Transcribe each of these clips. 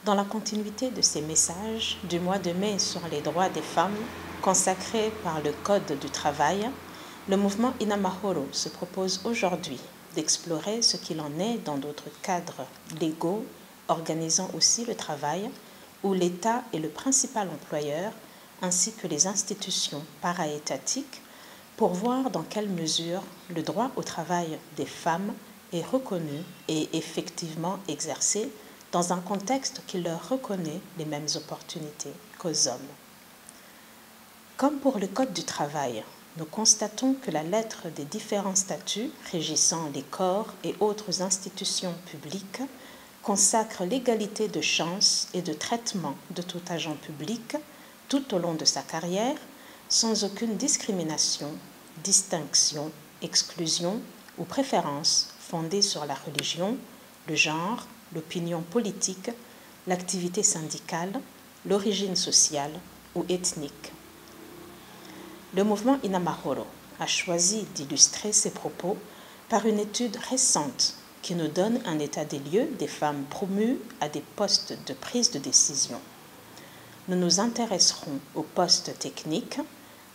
Dans la continuité de ces messages du mois de mai sur les droits des femmes, consacrés par le Code du travail, le mouvement Inamahoro se propose aujourd'hui d'explorer ce qu'il en est dans d'autres cadres légaux organisant aussi le travail, où l'État est le principal employeur, ainsi que les institutions para-étatiques, pour voir dans quelle mesure le droit au travail des femmes est reconnu et effectivement exercé dans un contexte qui leur reconnaît les mêmes opportunités qu'aux hommes. Comme pour le Code du travail, nous constatons que la lettre des différents statuts régissant les corps et autres institutions publiques consacre l'égalité de chances et de traitement de tout agent public tout au long de sa carrière, sans aucune discrimination, distinction, exclusion ou préférence fondée sur la religion, le genre, l'opinion politique, l'activité syndicale, l'origine sociale ou ethnique. Le mouvement Inamahoro a choisi d'illustrer ses propos par une étude récente qui nous donne un état des lieux des femmes promues à des postes de prise de décision. Nous nous intéresserons aux postes techniques,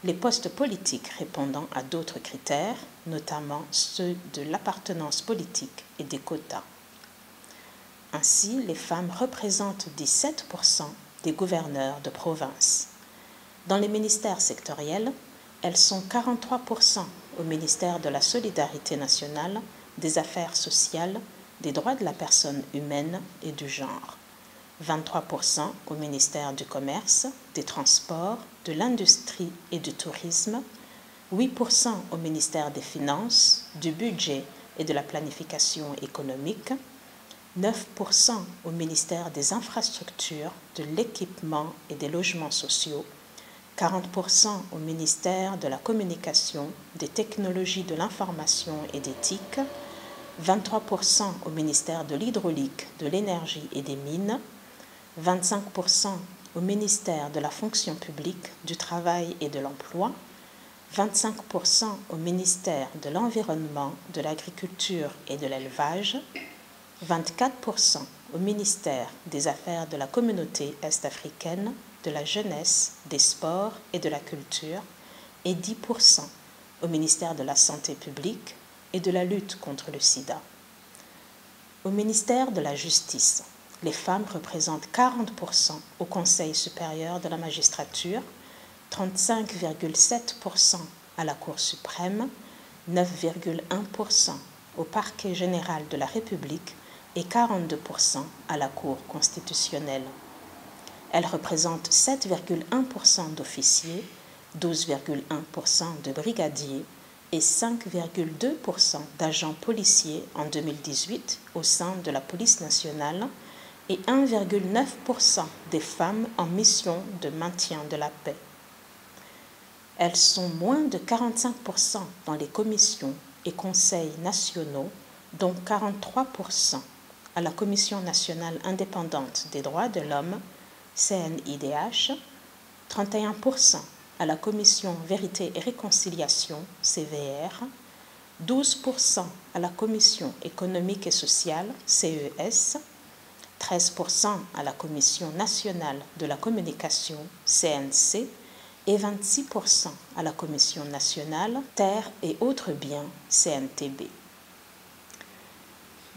les postes politiques répondant à d'autres critères, notamment ceux de l'appartenance politique et des quotas. Ainsi, les femmes représentent 17% des gouverneurs de province. Dans les ministères sectoriels, elles sont 43% au ministère de la Solidarité nationale, des Affaires sociales, des droits de la personne humaine et du genre, 23% au ministère du Commerce, des Transports, de l'Industrie et du Tourisme, 8% au ministère des Finances, du Budget et de la Planification économique, 9% au ministère des Infrastructures, de l'Équipement et des Logements sociaux, 40% au ministère de la Communication, des Technologies de l'Information et d'éthique, 23% au ministère de l'Hydraulique, de l'Énergie et des Mines, 25% au ministère de la Fonction publique, du Travail et de l'Emploi, 25% au ministère de l'Environnement, de l'Agriculture et de l'Élevage, 24% au ministère des Affaires de la Communauté est-africaine, de la Jeunesse, des Sports et de la Culture, et 10% au ministère de la Santé publique et de la lutte contre le sida. Au ministère de la Justice, les femmes représentent 40% au Conseil supérieur de la magistrature, 35,7% à la Cour suprême, 9,1% au Parquet général de la République et 42% à la Cour constitutionnelle. Elles représentent 7,1% d'officiers, 12,1% de brigadiers et 5,2% d'agents policiers en 2018 au sein de la police nationale et 1,9% des femmes en mission de maintien de la paix. Elles sont moins de 45% dans les commissions et conseils nationaux, dont 43% à la Commission nationale indépendante des droits de l'homme, CNIDH, 31% à la Commission Vérité et Réconciliation, CVR, 12% à la Commission économique et sociale, CES, 13% à la Commission nationale de la communication, CNC, et 26% à la Commission nationale Terres et autres biens, CNTB.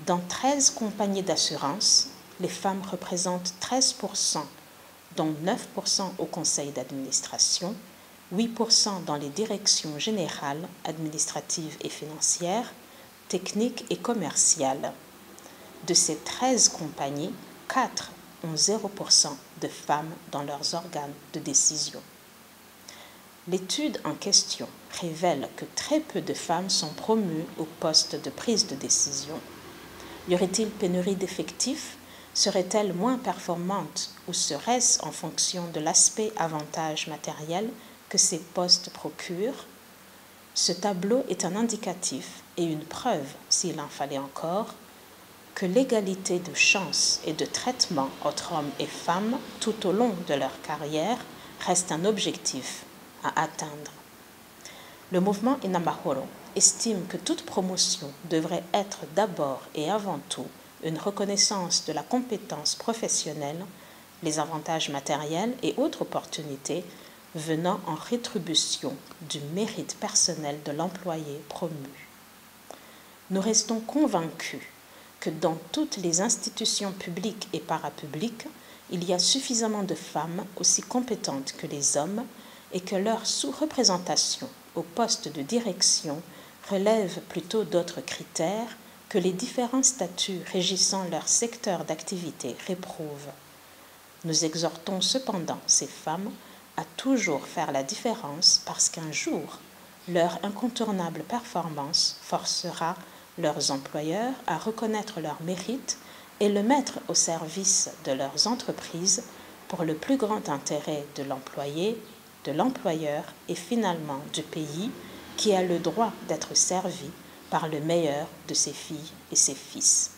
Dans 13 compagnies d'assurance, les femmes représentent 13%, dont 9% au conseil d'administration, 8% dans les directions générales, administratives et financières, techniques et commerciales. De ces 13 compagnies, 4 ont 0% de femmes dans leurs organes de décision. L'étude en question révèle que très peu de femmes sont promues au poste de prise de décision. Y aurait-il pénurie d'effectifs? Serait-elle moins performante ou serait-ce en fonction de l'aspect avantage matériel que ces postes procurent? Ce tableau est un indicatif et une preuve, s'il en fallait encore, que l'égalité de chances et de traitement entre hommes et femmes tout au long de leur carrière reste un objectif à atteindre. Le mouvement Inamahoro estime que toute promotion devrait être d'abord et avant tout une reconnaissance de la compétence professionnelle, les avantages matériels et autres opportunités venant en rétribution du mérite personnel de l'employé promu. Nous restons convaincus que dans toutes les institutions publiques et parapubliques, il y a suffisamment de femmes aussi compétentes que les hommes et que leur sous-représentation au poste de direction relève plutôt d'autres critères que les différents statuts régissant leur secteur d'activité réprouvent. Nous exhortons cependant ces femmes à toujours faire la différence parce qu'un jour, leur incontournable performance forcera leurs employeurs à reconnaître leur mérite et le mettre au service de leurs entreprises pour le plus grand intérêt de l'employé, de l'employeur et finalement du pays qui a le droit d'être servi par le meilleur de ses filles et ses fils.